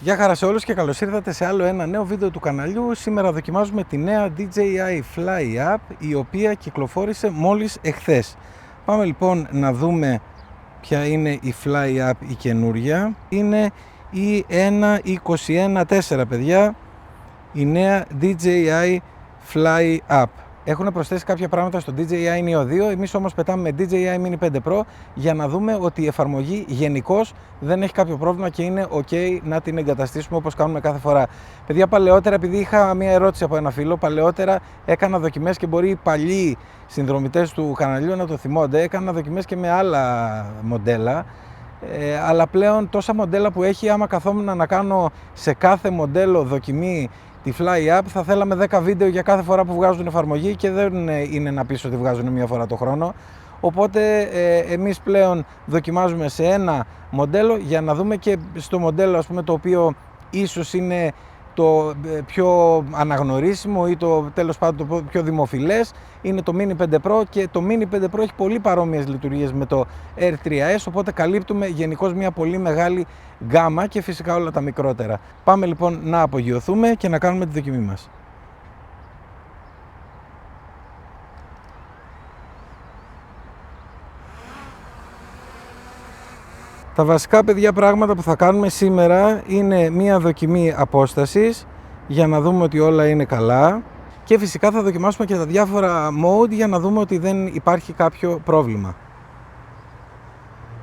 Γεια χαρά σε όλους και καλώς ήρθατε σε άλλο ένα νέο βίντεο του καναλιού. Σήμερα δοκιμάζουμε τη νέα DJI Fly App, η οποία κυκλοφόρησε μόλις εχθές. Πάμε λοιπόν να δούμε ποια είναι η Fly App η καινούρια. Είναι η 1.21.4 παιδιά, η νέα DJI Fly App. Έχουν προσθέσει κάποια πράγματα στο DJI Neo 2, εμείς όμως πετάμε με DJI Mini 5 Pro για να δούμε ότι η εφαρμογή γενικώς δεν έχει κάποιο πρόβλημα και είναι ok να την εγκαταστήσουμε όπως κάνουμε κάθε φορά. Παιδιά, παλαιότερα, επειδή είχα μια ερώτηση από ένα φίλο, παλαιότερα έκανα δοκιμές και μπορεί οι παλιοί συνδρομητές του καναλιού να το θυμώνται, έκανα δοκιμές και με άλλα μοντέλα. Αλλά πλέον τόσα μοντέλα που έχει, άμα καθόμουν να κάνω σε κάθε μοντέλο δοκιμή τη Fly App, θα θέλαμε 10 βίντεο για κάθε φορά που βγάζουν εφαρμογή και δεν είναι να πεις ότι βγάζουν μία φορά το χρόνο. Οπότε εμείς πλέον δοκιμάζουμε σε ένα μοντέλο για να δούμε και στο μοντέλο, ας πούμε, το οποίο ίσως είναι το πιο αναγνωρίσιμο ή το τέλος πάντων το πιο δημοφιλές, είναι το Mini 5 Pro, και το Mini 5 Pro έχει πολύ παρόμοιες λειτουργίες με το Air 3S, οπότε καλύπτουμε γενικώς μια πολύ μεγάλη γκάμα και φυσικά όλα τα μικρότερα. Πάμε λοιπόν να απογειωθούμε και να κάνουμε τη δοκιμή μας. Τα βασικά, παιδιά, πράγματα που θα κάνουμε σήμερα είναι μία δοκιμή απόστασης για να δούμε ότι όλα είναι καλά, και φυσικά θα δοκιμάσουμε και τα διάφορα mode για να δούμε ότι δεν υπάρχει κάποιο πρόβλημα.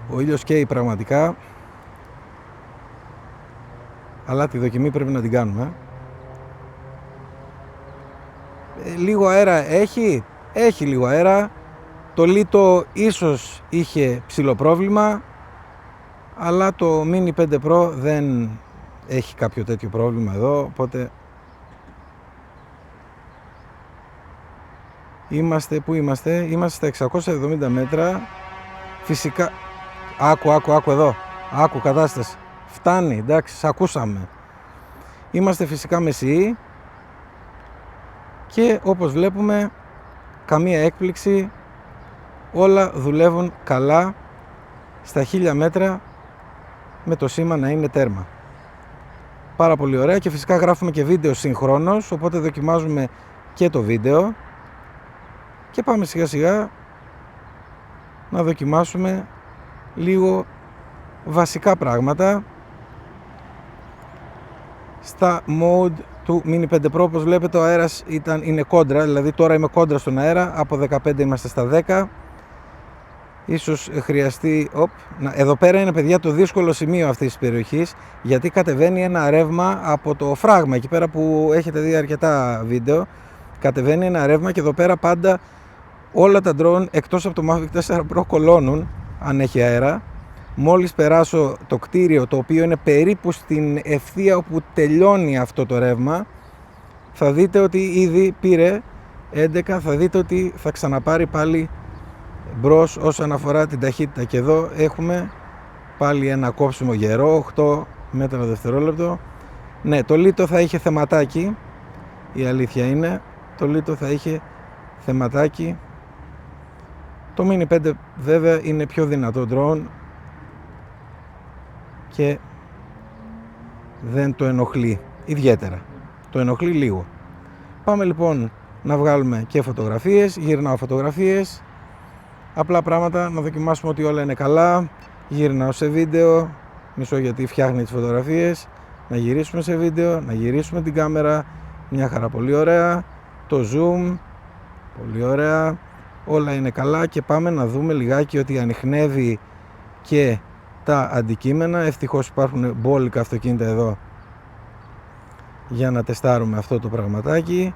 Ο ήλιος καίει πραγματικά, αλλά τη δοκιμή πρέπει να την κάνουμε. Λίγο αέρα έχει λίγο αέρα. Το λίτο ίσως είχε ψηλοπρόβλημα, αλλά το Mini 5 Pro δεν έχει κάποιο τέτοιο πρόβλημα εδώ, οπότε πού είμαστε? Είμαστε στα 670 μέτρα. Φυσικά, άκου εδώ, άκου κατάσταση, φτάνει, εντάξει, σ' ακούσαμε. Είμαστε φυσικά μεσιοί και όπως βλέπουμε καμία έκπληξη, όλα δουλεύουν καλά στα 1000 μέτρα με το σήμα να είναι τέρμα. Πάρα πολύ ωραία, και φυσικά γράφουμε και βίντεο συγχρόνως, οπότε δοκιμάζουμε και το βίντεο και πάμε σιγά σιγά να δοκιμάσουμε λίγο βασικά πράγματα στα mode του Mini 5 Pro. Όπως βλέπετε, ο αέρας είναι κόντρα, δηλαδή τώρα είμαι κόντρα στον αέρα, από 15 είμαστε στα 10. Ίσως χρειαστεί... Εδώ πέρα είναι, παιδιά, το δύσκολο σημείο αυτής της περιοχής, γιατί κατεβαίνει ένα ρεύμα από το φράγμα, εκεί πέρα που έχετε δει αρκετά βίντεο. Κατεβαίνει ένα ρεύμα και εδώ πέρα πάντα όλα τα drone εκτός από το Mavic 4 Pro κολώνουν αν έχει αέρα. Μόλις περάσω το κτίριο, το οποίο είναι περίπου στην ευθεία όπου τελειώνει αυτό το ρεύμα, θα δείτε ότι ήδη πήρε 11, θα δείτε ότι θα ξαναπάρει πάλι μπρος όσον αφορά την ταχύτητα, και εδώ έχουμε πάλι ένα κόψιμο γερό, 8 μέτρα το δευτερόλεπτο. Ναι, το λίτο θα είχε θεματάκι, η αλήθεια είναι, το λίτο θα είχε θεματάκι. Το Mini 5 βέβαια είναι πιο δυνατό drone και δεν το ενοχλεί ιδιαίτερα, το ενοχλεί λίγο. Πάμε λοιπόν να βγάλουμε και φωτογραφίες, γυρνάω φωτογραφίες, απλά πράγματα, να δοκιμάσουμε ότι όλα είναι καλά. Γυρνάω σε βίντεο, μισό γιατί φτιάχνει τις φωτογραφίες, να γυρίσουμε σε βίντεο, να γυρίσουμε την κάμερα, μια χαρά, πολύ ωραία. Το zoom, πολύ ωραία, όλα είναι καλά, και πάμε να δούμε λιγάκι ότι ανιχνεύει και τα αντικείμενα. Ευτυχώς υπάρχουν μπόλικα αυτοκίνητα εδώ για να τεστάρουμε αυτό το πραγματάκι.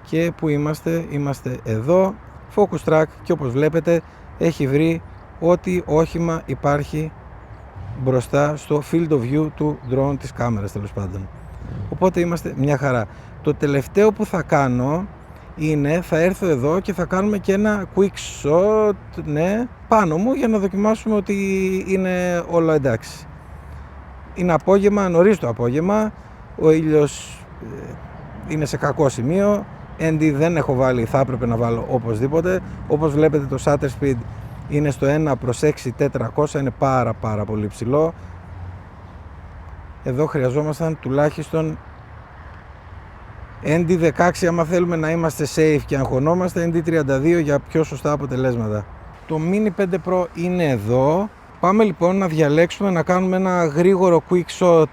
Και που είμαστε εδώ, focus track, και όπως βλέπετε έχει βρει ό,τι όχημα υπάρχει μπροστά στο field of view του drone, της κάμερας τέλος πάντων. Οπότε είμαστε μια χαρά. Το τελευταίο που θα κάνω είναι, θα έρθω εδώ και θα κάνουμε και ένα quick shot, ναι, πάνω μου, για να δοκιμάσουμε ότι είναι όλα εντάξει. Είναι απόγευμα, νωρίς το απόγευμα, ο ήλιος είναι σε κακό σημείο. ND δεν έχω βάλει, θα έπρεπε να βάλω οπωσδήποτε. Όπως βλέπετε, το shutter speed είναι στο 1/6400, είναι πάρα πολύ ψηλό. Εδώ χρειαζόμασταν τουλάχιστον ND16 άμα θέλουμε να είμαστε safe και αγχωνόμαστε, ND32 για πιο σωστά αποτελέσματα. Το Mini 5 Pro είναι εδώ. Πάμε λοιπόν να διαλέξουμε, να κάνουμε ένα γρήγορο quick shot,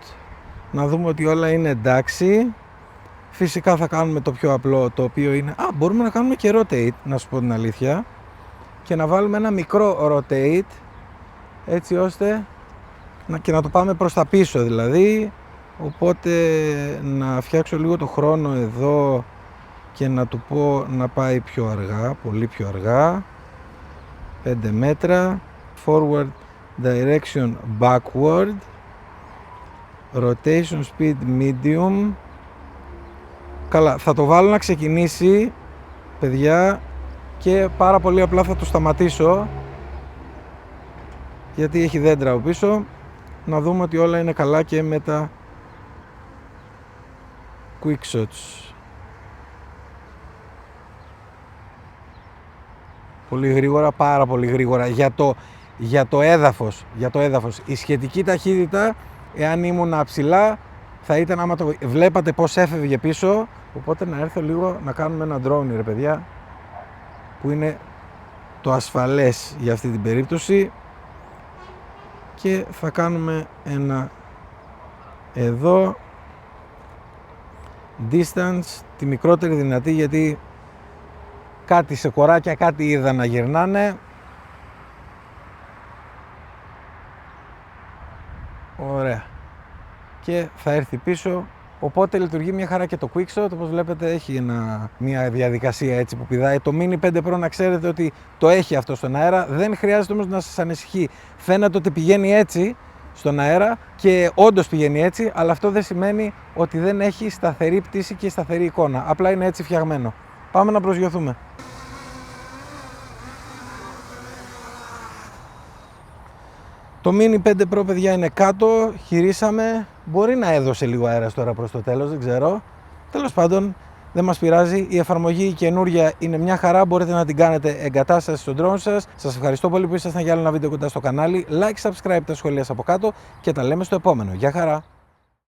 να δούμε ότι όλα είναι εντάξει. Φυσικά θα κάνουμε το πιο απλό, το οποίο είναι... μπορούμε να κάνουμε και rotate, να σου πω την αλήθεια. Και να βάλουμε ένα μικρό rotate, έτσι ώστε και να το πάμε προς τα πίσω δηλαδή. Οπότε να φτιάξω λίγο το χρόνο εδώ και να του πω να πάει πιο αργά, πολύ πιο αργά. 5 μέτρα, forward direction backward, rotation speed medium. Καλά, θα το βάλω να ξεκινήσει, παιδιά, και πάρα πολύ απλά θα το σταματήσω γιατί έχει δέντρα από πίσω. Να δούμε ότι όλα είναι καλά και με τα quick shots. Πολύ γρήγορα, πάρα πολύ γρήγορα για το έδαφος. Η σχετική ταχύτητα, εάν ήμουν ψηλά, θα ήταν, άμα το βλέπατε πως έφευγε πίσω. Οπότε να έρθω λίγο να κάνουμε ένα drone, ρε παιδιά, που είναι το ασφαλές για αυτή την περίπτωση. Και θα κάνουμε ένα εδώ distance, τη μικρότερη δυνατή, γιατί κάτι σε κοράκια, κάτι είδα να γυρνάνε. Ωραία. Και θα έρθει πίσω. Οπότε λειτουργεί μια χαρά και το quickshot. Όπως βλέπετε έχει μια διαδικασία έτσι που πηδάει. Το Mini 5 Pro, να ξέρετε ότι το έχει αυτό στον αέρα. Δεν χρειάζεται όμως να σας ανησυχεί. Φαίνεται ότι πηγαίνει έτσι στον αέρα και όντως πηγαίνει έτσι, αλλά αυτό δεν σημαίνει ότι δεν έχει σταθερή πτήση και σταθερή εικόνα. Απλά είναι έτσι φτιαγμένο. Πάμε να προσγειωθούμε. Το Mini 5 Pro, παιδιά, είναι κάτω, χειρίσαμε. Μπορεί να έδωσε λίγο αέρας τώρα προς το τέλος, δεν ξέρω. Τέλος πάντων, δεν μας πειράζει. Η εφαρμογή η καινούρια είναι μια χαρά. Μπορείτε να την κάνετε εγκατάσταση στο drone σας. Σας ευχαριστώ πολύ που ήσασταν για άλλο ένα βίντεο κοντά στο κανάλι. Like, subscribe, τα σχολεία από κάτω και τα λέμε στο επόμενο. Γεια χαρά!